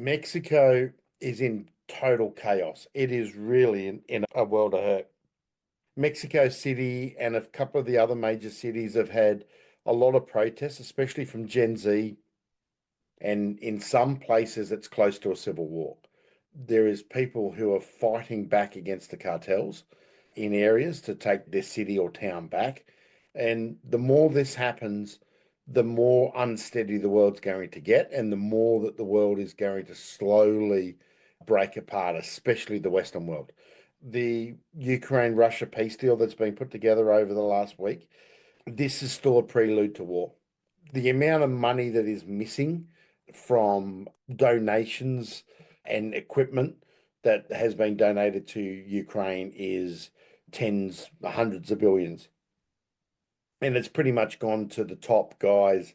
Mexico is in total chaos. It is really in a world of hurt. Mexico City and a couple of the other major cities have had a lot of protests, especially from Gen Z, and in some places it's close to a civil war. There is people who are fighting back against the cartels in areas to take their city or town back. And the more this happens, the more unsteady the world's going to get, and the more that the world is going to slowly break apart, especially the Western world. The Ukraine-Russia peace deal that's been put together over the last week, this is still a prelude to war. The amount of money that is missing from donations and equipment that has been donated to Ukraine is tens, hundreds of billions. And it's pretty much gone to the top guys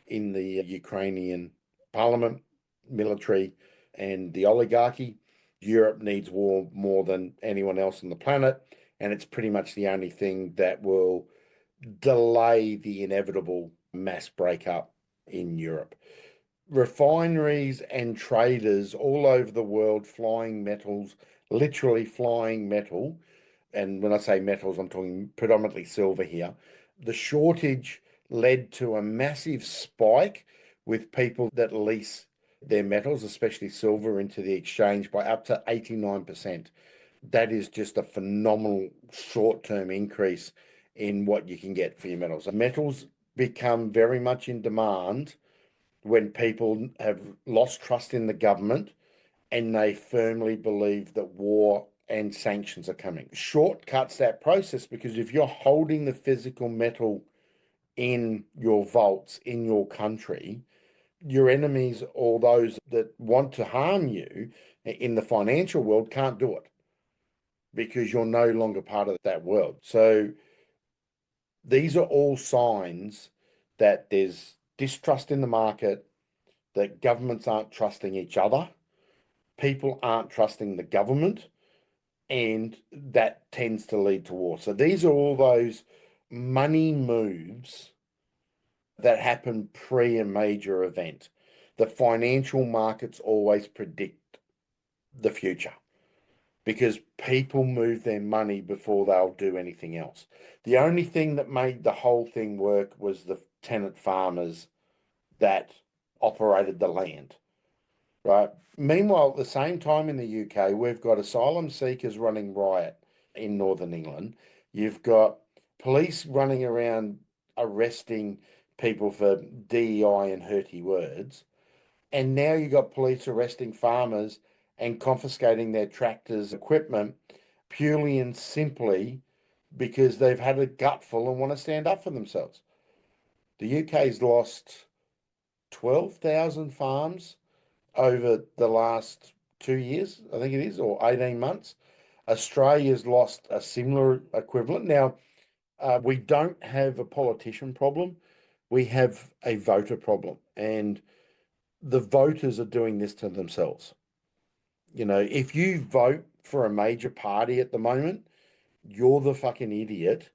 in the Ukrainian parliament, military, and the oligarchy. Europe needs war more than anyone else on the planet, and it's pretty much the only thing that will delay the inevitable mass breakup in Europe. Refineries and traders all over the world flying metals, literally flying metal. And when I say metals, I'm talking predominantly silver here. The shortage led to a massive spike with people that lease their metals, especially silver, into the exchange by up to 89%. That is just a phenomenal short-term increase in what you can get for your metals. Metals become very much in demand when people have lost trust in the government and they firmly believe that war and sanctions are coming. Shortcuts that process, because if you're holding the physical metal in your vaults in your country, your enemies or those that want to harm you in the financial world can't do it because you're no longer part of that world. So these are all signs that there's distrust in the market, that governments aren't trusting each other, people aren't trusting the government, and that tends to lead to war. So these are all those money moves that happen pre a major event. The financial markets always predict the future because people move their money before they'll do anything else. The only thing that made the whole thing work was the tenant farmers that operated the land, right? Meanwhile, at the same time in the UK, we've got asylum seekers running riot in Northern England. You've got police running around arresting people for DEI and hurty words. And now you've got police arresting farmers and confiscating their tractors' equipment purely and simply because they've had a gutful and want to stand up for themselves. The UK's lost 12,000 farms over the last 2 years, I think it is, or 18 months. Australia's lost a similar equivalent. Now, we don't have a politician problem. We have a voter problem. And the voters are doing this to themselves. You know, if you vote for a major party at the moment, you're the fucking idiot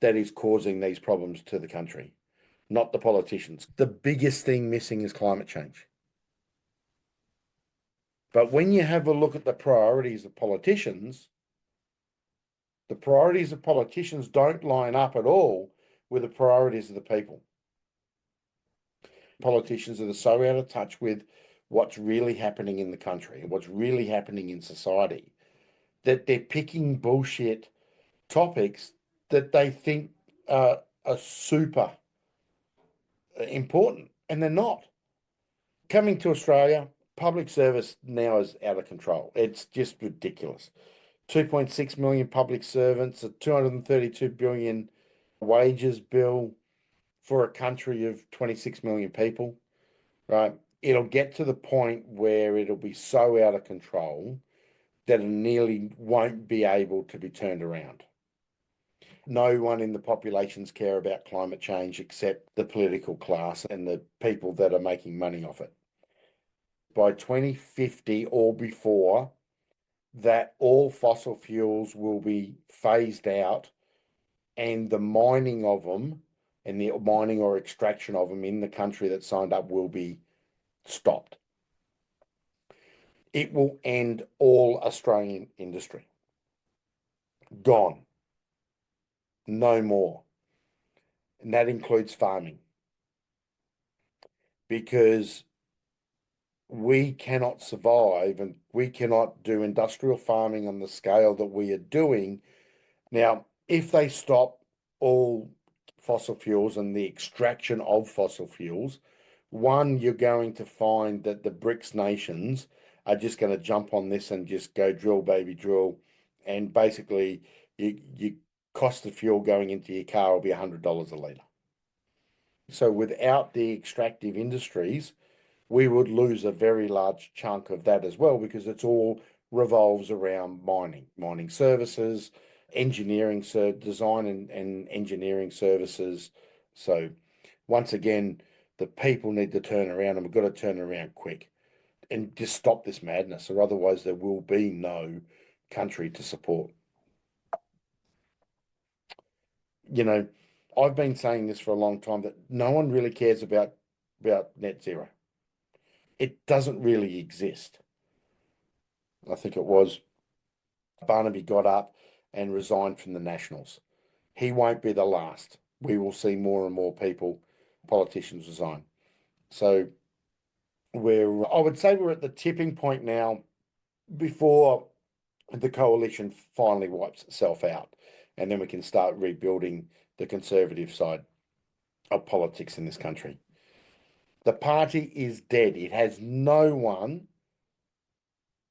that is causing these problems to the country, not the politicians. The biggest thing missing is climate change. But when you have a look at the priorities of politicians, the priorities of politicians don't line up at all with the priorities of the people. Politicians are so out of touch with what's really happening in the country and what's really happening in society that they're picking bullshit topics that they think are super important, and they're not. Coming to Australia, public service now is out of control. It's just ridiculous. 2.6 million public servants, a 232 billion wages bill for a country of 26 million people, right? It'll get to the point where it'll be so out of control that it nearly won't be able to be turned around. No one in the populations care about climate change except the political class and the people that are making money off it. By 2050 or before, that all fossil fuels will be phased out and the mining of them and the mining or extraction of them in the country that signed up will be stopped. it will end all Australian industry. Gone. No more. And that includes farming. Because we cannot survive and we cannot do industrial farming on the scale that we are doing. Now, if they stop all fossil fuels and the extraction of fossil fuels, one, you're going to find that the BRICS nations are just going to jump on this and just go drill, baby, drill. And basically, you cost of fuel going into your car will be $100 a litre. So without the extractive industries, we would lose a very large chunk of that as well because it's all revolves around mining services, engineering, design and engineering services. So once again, the people need to turn around and we've got to turn around quick and just stop this madness, or otherwise there will be no country to support. You know, I've been saying this for a long time that no one really cares about net zero. It doesn't really exist. I think it was Barnaby got up and resigned from the Nationals. He won't be the last. We will see more and more politicians resign. So I would say we're at the tipping point now before the coalition finally wipes itself out. And then we can start rebuilding the conservative side of politics in this country. The party is dead. It has no one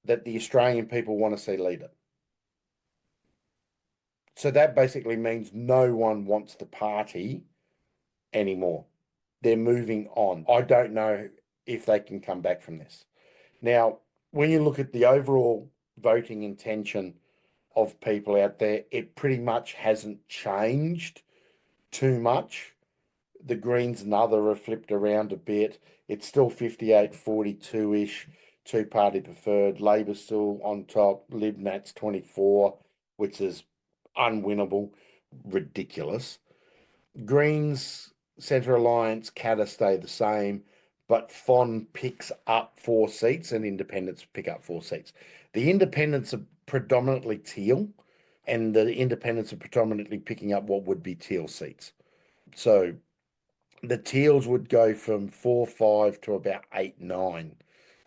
that the Australian people want to see lead it. So that basically means no one wants the party anymore. They're moving on. I don't know if they can come back from this. Now, when you look at the overall voting intention of people out there, it pretty much hasn't changed too much. The Greens and other have flipped around a bit. It's still 58-42-ish, two-party preferred. Labor's still on top. Lib Nat's 24, which is unwinnable, ridiculous. Greens, Centre Alliance, Katter stay the same, but Fon picks up 4 seats and independents pick up 4 seats. The independents are predominantly teal, and the independents are predominantly picking up what would be teal seats. So the teals would go from 4-5 to about 8-9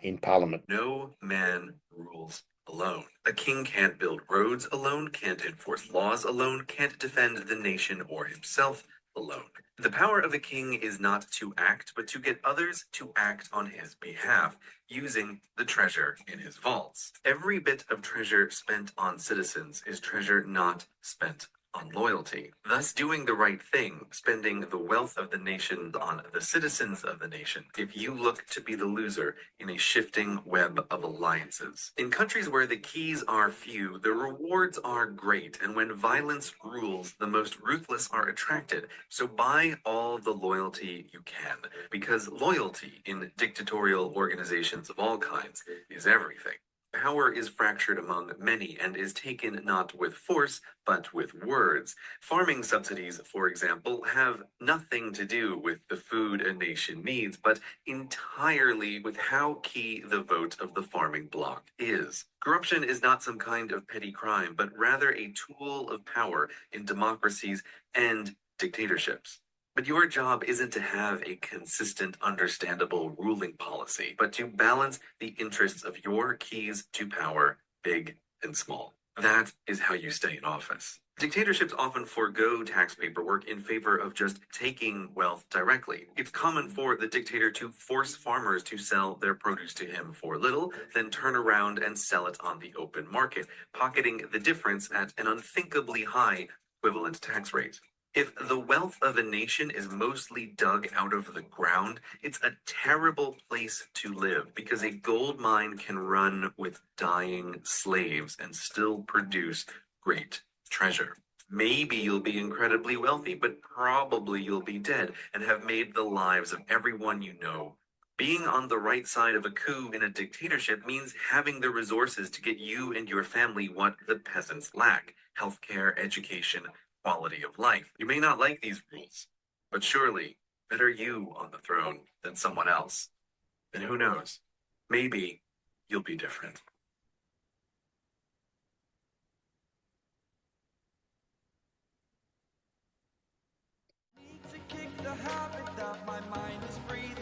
in Parliament. No man rules alone. A king can't build roads alone, can't enforce laws alone, can't defend the nation or himself alone. The power of a king is not to act, but to get others to act on his behalf, using the treasure in his vaults. Every bit of treasure spent on citizens is treasure not spent on loyalty, thus doing the right thing, spending the wealth of the nation on the citizens of the nation, if you look to be the loser in a shifting web of alliances. In countries where the keys are few, the rewards are great, and when violence rules, the most ruthless are attracted. So buy all the loyalty you can, because loyalty in dictatorial organizations of all kinds is everything. Power is fractured among many and is taken not with force, but with words. Farming subsidies, for example, have nothing to do with the food a nation needs, but entirely with how key the vote of the farming bloc is. Corruption is not some kind of petty crime, but rather a tool of power in democracies and dictatorships. But your job isn't to have a consistent, understandable ruling policy, but to balance the interests of your keys to power, big and small. That is how you stay in office. Dictatorships often forego tax paperwork in favor of just taking wealth directly. It's common for the dictator to force farmers to sell their produce to him for little, then turn around and sell it on the open market, pocketing the difference at an unthinkably high equivalent tax rate. If the wealth of a nation is mostly dug out of the ground, it's a terrible place to live because a gold mine can run with dying slaves and still produce great treasure. Maybe you'll be incredibly wealthy, but probably you'll be dead and have made the lives of everyone you know. Being on the right side of a coup in a dictatorship means having the resources to get you and your family what the peasants lack: healthcare, education, quality of life. You may not like these rules, but surely better you on the throne than someone else. And who knows? Maybe you'll be different. To kick the habit that my mind is breathing.